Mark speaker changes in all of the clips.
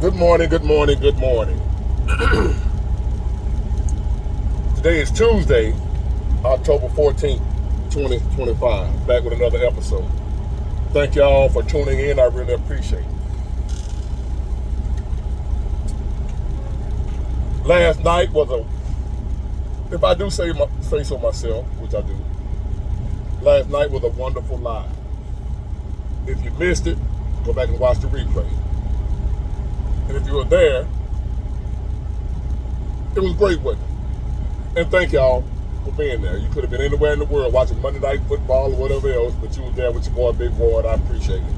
Speaker 1: Good morning, good morning, good morning. Today is Tuesday, October 14th, 2025. Back with another episode. Thank y'all for tuning in. I really appreciate it. Last night was if I do say so myself, which I do, last night was a wonderful live. If you missed it, go back and watch the replay. And if you were there, it was great with it. And thank y'all for being there. You could have been anywhere in the world watching Monday Night Football or whatever else, but you were there with your boy Big Ward. I appreciate it.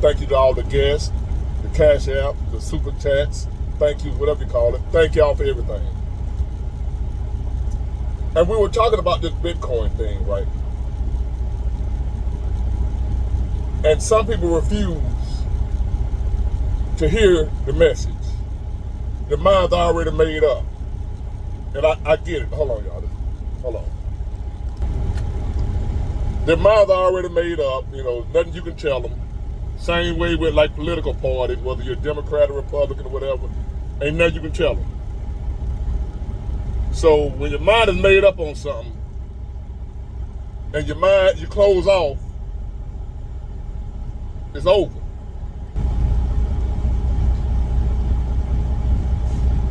Speaker 1: Thank you to all the guests, the Cash App, the Super Chats, thank yous, whatever you call it. Thank y'all for everything. And we were talking about this Bitcoin thing, right? And some people refuse to hear the message. Their mind's already made up. And I get it. Hold on, y'all. Hold on. Their minds are already made up. You know, nothing you can tell them. Same way with like political parties, whether you're Democrat or Republican or whatever, ain't nothing you can tell them. So when your mind is made up on something, and you close off, it's over.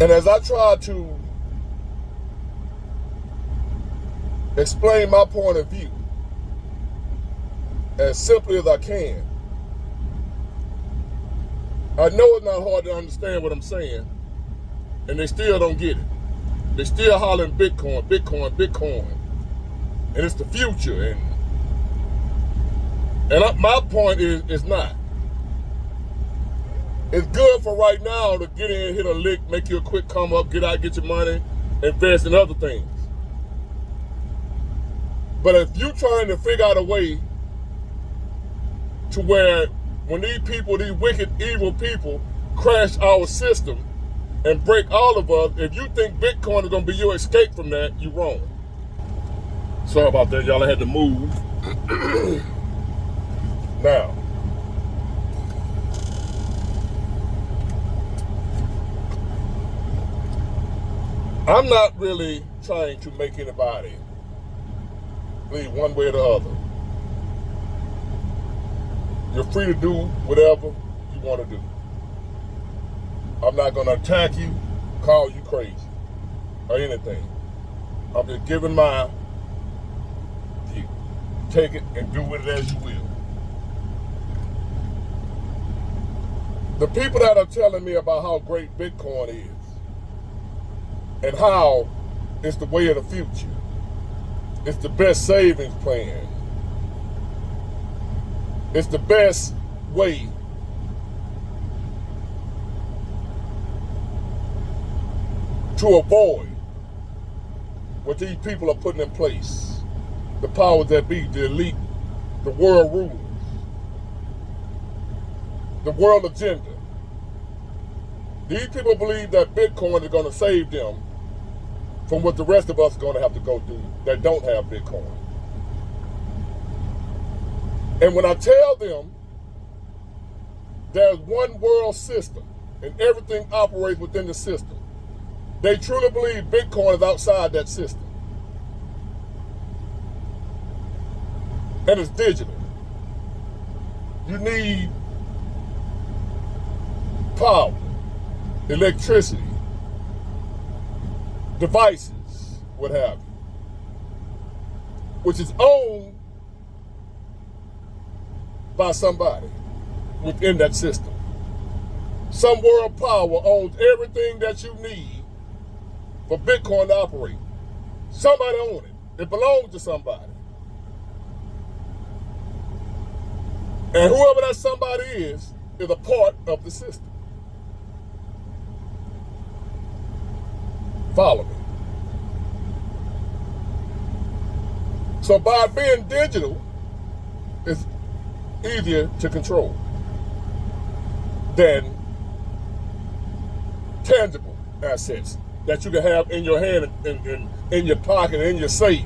Speaker 1: And as I try to explain my point of view as simply as I can, I know it's not hard to understand what I'm saying, and they still don't get it. They still hollering Bitcoin, Bitcoin, Bitcoin, and it's the future. And my point is, it's not. It's good for right now to get in, hit a lick, make you a quick come up, get out, get your money, invest in other things. But if you're trying to figure out a way to where when these people, these wicked, evil people, crash our system and break all of us, if you think Bitcoin is going to be your escape from that, you're wrong. Sorry about that, y'all. I had to move. Now, I'm not really trying to make anybody believe one way or the other. You're free to do whatever you want to do. I'm not going to attack you, call you crazy, or anything. I'm just giving my view. Take it and do with it as you will. The people that are telling me about how great Bitcoin is and how it's the way of the future, it's the best savings plan, it's the best way to avoid what these people are putting in place. The powers that be, the elite, the world rulers, the world agenda. These people believe that Bitcoin is going to save them from what the rest of us are going to have to go through that don't have Bitcoin. And when I tell them there's one world system and everything operates within the system, they truly believe Bitcoin is outside that system. And it's digital. You need power, electricity, devices, what have you, which is owned by somebody within that system. Some world power owns everything that you need for Bitcoin to operate. Somebody owns it. It belongs to somebody. And whoever that somebody is a part of the system. Follow me. So by being digital, it's easier to control than tangible assets that you can have in your hand, in your pocket, in your safe.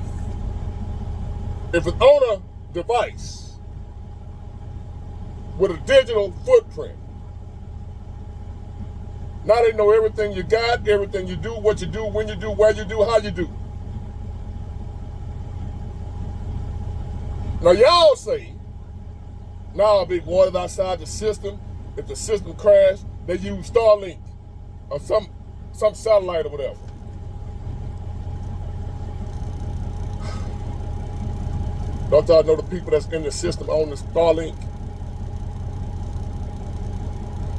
Speaker 1: If it's on a device with a digital footprint, Now they know everything you got, everything you do, what you do, when you do, where you do, how you do. Now y'all say, nah, big water's outside the system. If the system crashed, they use Starlink or some satellite or whatever. Don't y'all know the people that's in the system on the Starlink?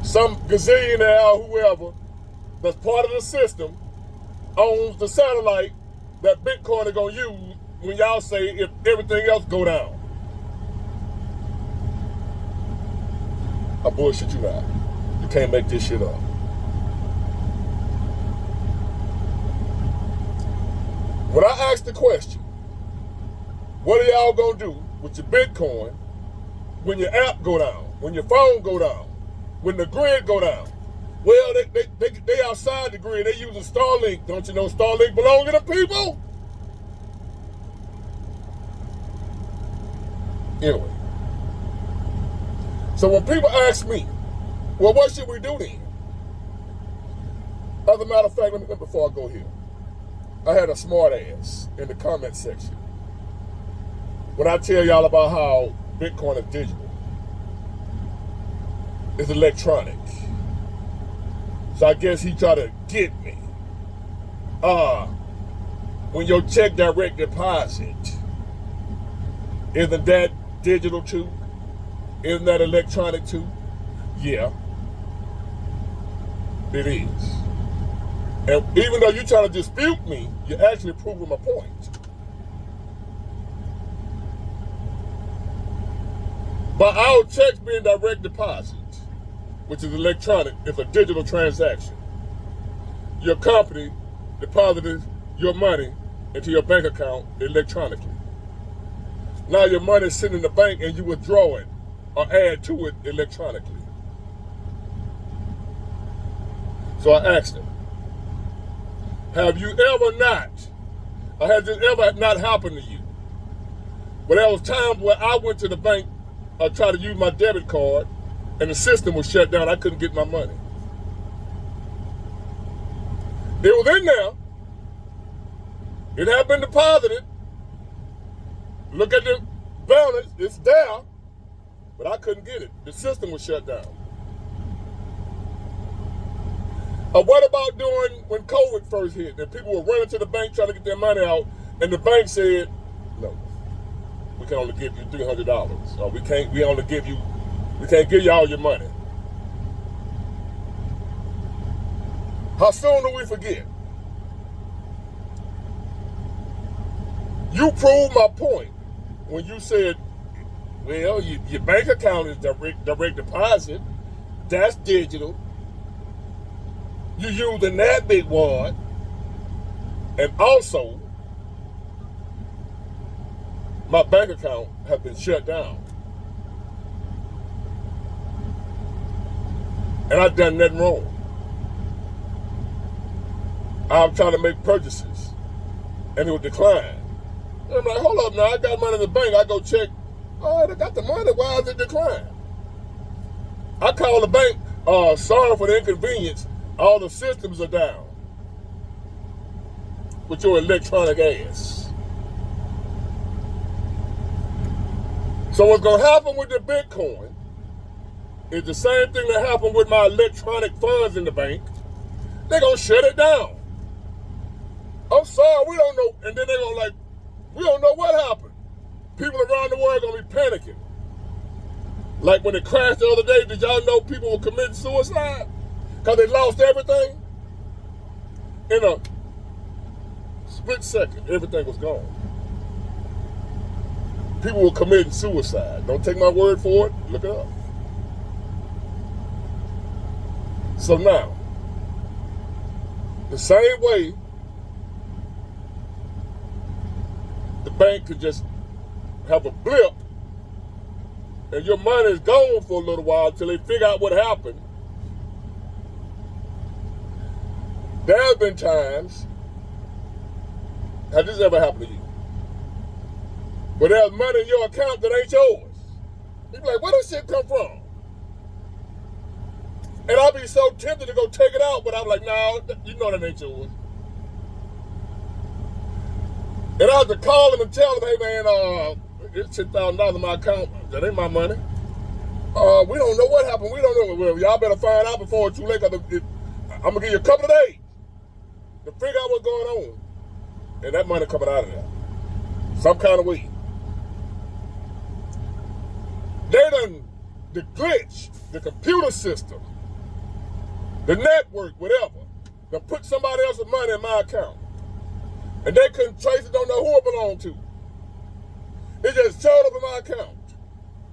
Speaker 1: Some gazillionaire or whoever that's part of the system owns the satellite that Bitcoin is going to use when y'all say if everything else go down. I bullshit you not. You can't make this shit up. When I ask the question, what are y'all going to do with your Bitcoin when your app go down, when your phone go down, when the grid go down? Well, they outside the grid. They using Starlink. Don't you know Starlink belongs to the people? Anyway. So when people ask me, well, what should we do then? As a matter of fact, let me, before I go here, I had a smart ass in the comment section when I tell y'all about how Bitcoin is digital. It's electronic. So I guess he tried to get me. When your check direct deposit, isn't that digital too? Isn't that electronic too? Yeah, it is. And even though you're trying to dispute me, you're actually proving my point. By our checks being direct deposit, which is electronic, it's a digital transaction. Your company deposited your money into your bank account electronically. Now your money is sitting in the bank and you withdraw it or add to it electronically. So I asked him, have you ever not, or has this ever not happened to you? But there was times where I went to the bank or tried to use my debit card and the system was shut down. I couldn't get my money. It was in there. It had been deposited. Look at the balance. It's there. But I couldn't get it. The system was shut down. What about doing when COVID first hit and people were running to the bank trying to get their money out and the bank said, no, we can only give you $300. Or we can't give you all your money. How soon do we forget? You proved my point when you said, well, your bank account is direct deposit. That's digital. You using that big wad. And also, my bank account has been shut down. And I've done nothing wrong. I'm trying to make purchases. And it would decline. And I'm like, hold up now, I got money in the bank. I go check. Oh, I got the money. Why is it decline? I call the bank. Sorry for the inconvenience. All the systems are down. With your electronic ass. So what's going to happen with the Bitcoin is the same thing that happened with my electronic funds in the bank. They're going to shut it down. I'm sorry, we don't know. And then they're going to we don't know what happened. People around the world are going to be panicking. Like when it crashed the other day, did y'all know people were committing suicide? Because they lost everything? In a split second, everything was gone. People were committing suicide. Don't take my word for it. Look it up. So now, the same way the bank could just have a blip and your money is gone for a little while until they figure out what happened. There have been times, has this ever happened to you? But there's money in your account that ain't yours. You be like, where does shit come from? And I'll be so tempted to go take it out, but I'm like, no, you know that ain't yours. And I have to call them and tell them, hey man, it's $10,000 in my account. That ain't my money. We don't know what happened. We don't know. Well, y'all better find out before it's too late. I'm gonna give you a couple of days to figure out what's going on. And that money coming out of there. Some kind of way. They done, the glitch, the computer system, the network, whatever, done put somebody else's money in my account. And they couldn't trace it, don't know who it belonged to. It just showed up in my account.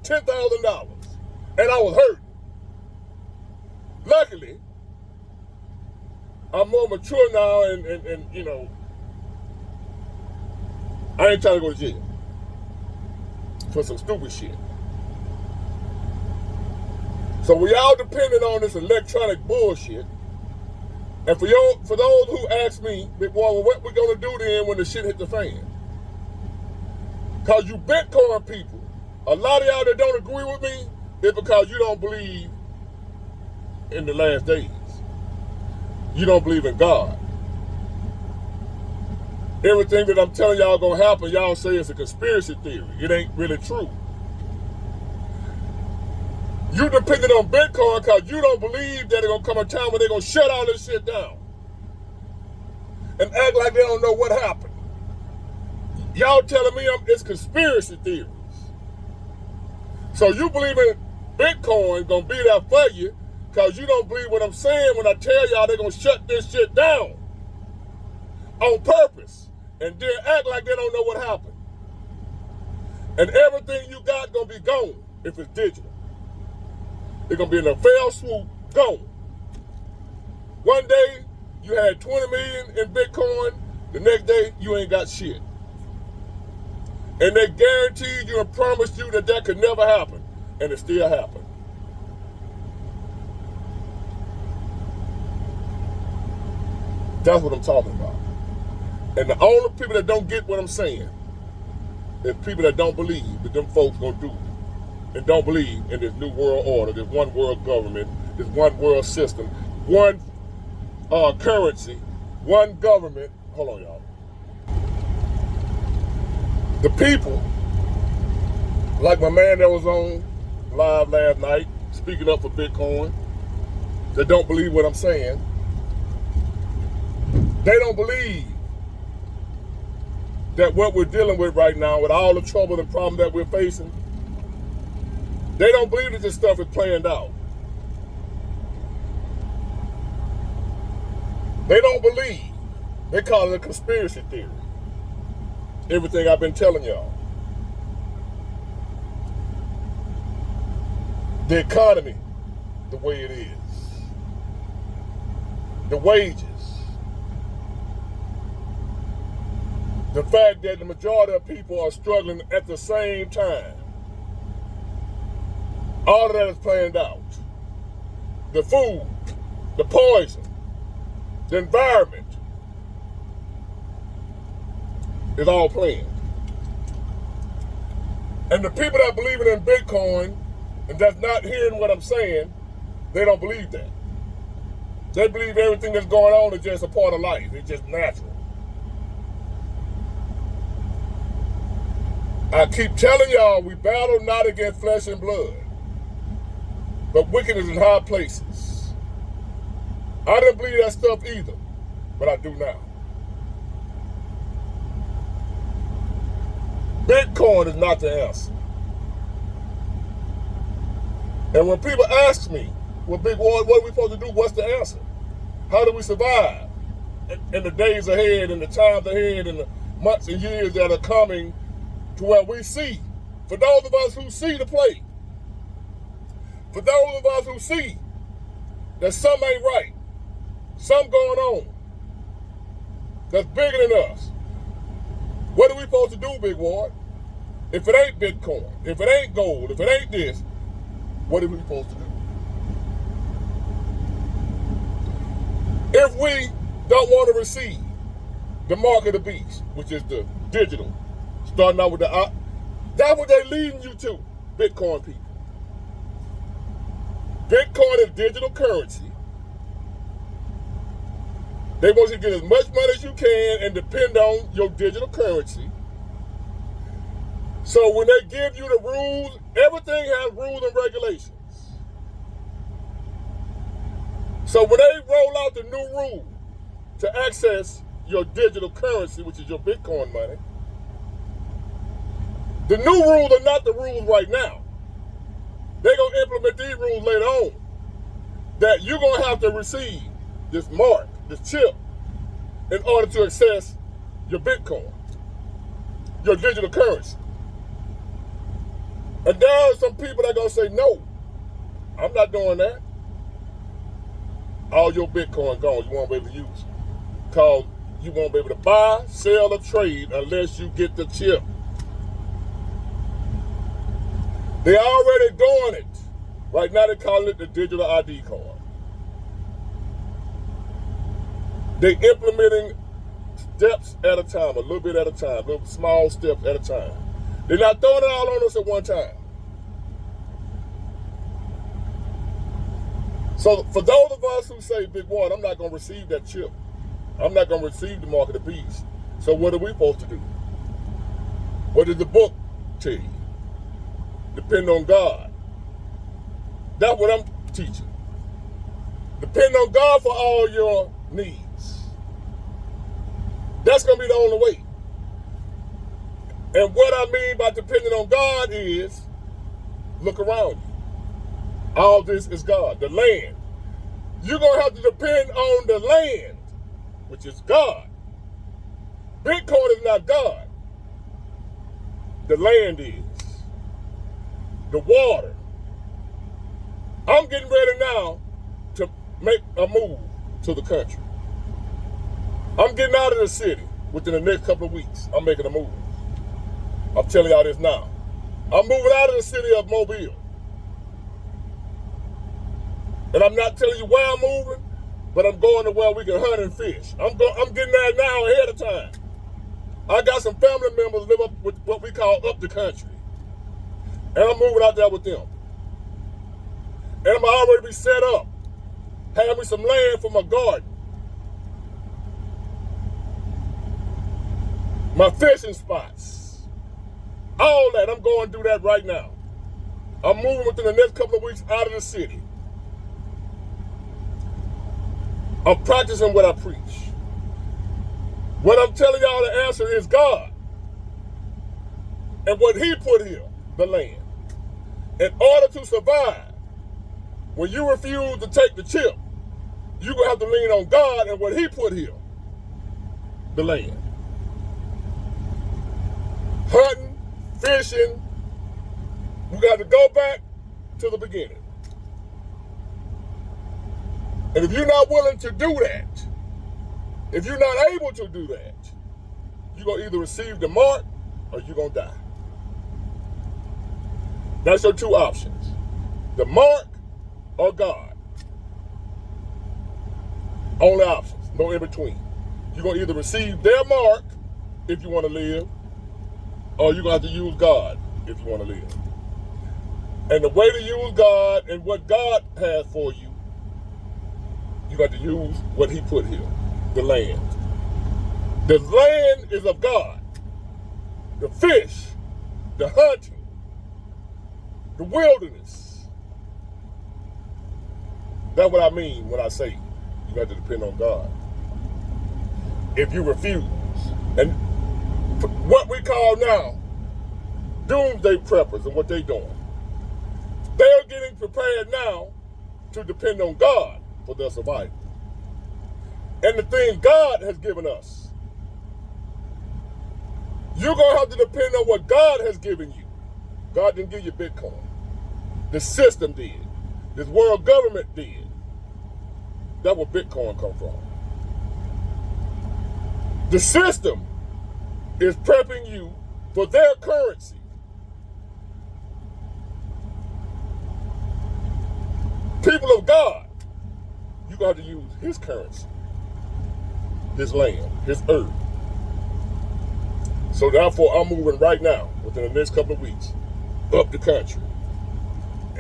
Speaker 1: $10,000. And I was hurting. Luckily, I'm more mature now and you know, I ain't trying to go to jail for some stupid shit. So we all depending on this electronic bullshit. And for those who ask me, Big Boy, well, what we gonna do then when the shit hit the fan? Cause you Bitcoin people, a lot of y'all that don't agree with me is because you don't believe in the last days. You don't believe in God. Everything that I'm telling y'all gonna happen, y'all say it's a conspiracy theory. It ain't really true. You dependent on Bitcoin because you don't believe that there's gonna come a time when they're gonna shut all this shit down and act like they don't know what happened. Y'all telling me it's conspiracy theories. So you believe in Bitcoin gonna be there for you because you don't believe what I'm saying when I tell y'all they're gonna shut this shit down on purpose and then act like they don't know what happened. And everything you got gonna be gone if it's digital. It's gonna be in a fell swoop, gone. One day you had 20 million in Bitcoin, the next day you ain't got shit. And they guaranteed you and promised you that that could never happen, and it still happened. That's what I'm talking about. And the only people that don't get what I'm saying is people that don't believe that them folks gonna do and don't believe in this new world order, this one world government, this one world system, one currency, one government. Hold on, y'all. The people, like my man that was on live last night, speaking up for Bitcoin, that don't believe what I'm saying, they don't believe that what we're dealing with right now, with all the trouble and problems that we're facing, they don't believe that this stuff is planned out. They don't believe. They call it a conspiracy theory. Everything I've been telling y'all. The economy, the way it is. The wages. The fact that the majority of people are struggling at the same time. All of that is planned out. The food, the poison, the environment is all planned. And the people that believe in Bitcoin and that's not hearing what I'm saying, they don't believe that. They believe everything that's going on is just a part of life. It's just natural. I keep telling y'all, we battle not against flesh and blood, but wickedness in high places. I didn't believe that stuff either, but I do now. Bitcoin is not the answer. And when people ask me, well, Big Ward, what are we supposed to do? What's the answer? How do we survive in the days ahead, and the times ahead, and the months and years that are coming to where we see, for those of us who see the play, for those of us who see that some ain't right, some going on that's bigger than us. What are we supposed to do, Big Ward? If it ain't Bitcoin, if it ain't gold, if it ain't this, what are we supposed to do? If we don't want to receive the mark of the beast, which is the digital, starting out with that's what they're leading you to, Bitcoin people. Bitcoin is digital currency. They want you to get as much money as you can and depend on your digital currency. So when they give you the rules, everything has rules and regulations. So when they roll out the new rule to access your digital currency, which is your Bitcoin money, the new rules are not the rules right now. They're going to implement these rules later on, that you're going to have to receive this mark, this chip, in order to access your Bitcoin, your digital currency. And there are some people that are going to say, no, I'm not doing that. All your Bitcoin gone, you won't be able to use it. Because you won't be able to buy, sell, or trade unless you get the chip. They're already doing it. Right now they're calling it the digital ID card. They're implementing steps at a time, a little bit at a time, little small steps at a time. They're not throwing it all on us at one time. So for those of us who say, Big One, I'm not going to receive that chip. I'm not going to receive the mark of the beast. So what are we supposed to do? What did the book tell you? Depend on God. That's what I'm teaching. Depend on God for all your needs. That's going to be the only way. And what I mean by depending on God is, look around you. All this is God, the land. You're going to have to depend on the land, which is God. Bitcoin is not God. The land is. The water. I'm getting ready now to make a move to the country. I'm getting out of the city within the next couple of weeks. I'm making a move. I'm telling y'all this now. I'm moving out of the city of Mobile. And I'm not telling you where I'm moving, but I'm going to where we can hunt and fish. I'm getting there now ahead of time. I got some family members live up with what we call up the country. And I'm moving out there with them. And I'm already be set up. Have me some land for my garden. My fishing spots. All that. I'm going to do that right now. I'm moving within the next couple of weeks out of the city. I'm practicing what I preach. What I'm telling y'all the answer is God. And what he put here, the land. In order to survive, when you refuse to take the chip, you're going to have to lean on God and what he put here, the land. Hunting, fishing, we got to go back to the beginning. And if you're not willing to do that, if you're not able to do that, you're going to either receive the mark or you're going to die. That's your two options. The mark or God. Only options, no in between. You're going to either receive their mark if you want to live, or you're going to have to use God if you want to live. And the way to use God and what God has for you, you got to use what he put here, the land. The land is of God. The fish, the hunting, the wilderness. That's what I mean when I say you got to depend on God. If you refuse, and what we call now doomsday preppers and what they're doing, they're getting prepared now to depend on God for their survival. And the thing God has given us, you're going to have to depend on what God has given you. God didn't give you Bitcoin. The system did. This world government did. That's where Bitcoin come from. The system is prepping you for their currency. People of God, you got to use his currency, his land, his earth. So therefore, I'm moving right now, within the next couple of weeks, up the country.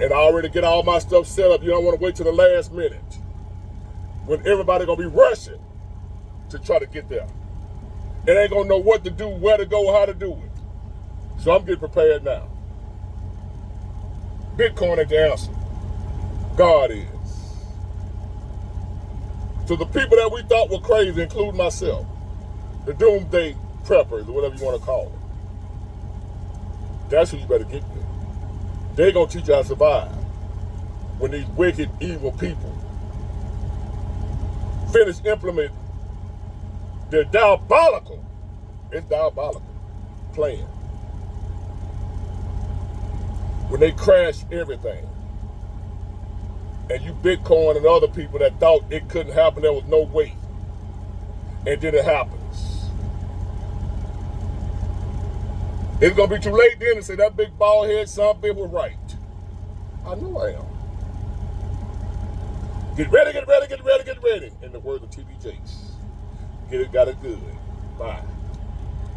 Speaker 1: and I already get all my stuff set up. You don't want to wait till the last minute when everybody gonna be rushing to try to get there. It ain't gonna know what to do, where to go, how to do it. So I'm getting prepared now. Bitcoin ain't the answer. God is. So the people that we thought were crazy, including myself, the doomsday preppers, or whatever you want to call it, that's who you better get with. They're going to teach you how to survive when these wicked, evil people finish implementing their diabolical, it's diabolical, plan. When they crash everything. And you Bitcoin and other people that thought it couldn't happen, there was no way. And then it happens. It's going to be too late then to say that big bald head son bitch was right. I know I am. Get ready, get ready, get ready, get ready. In the words of TB Jakes. Get it, got it good. Bye.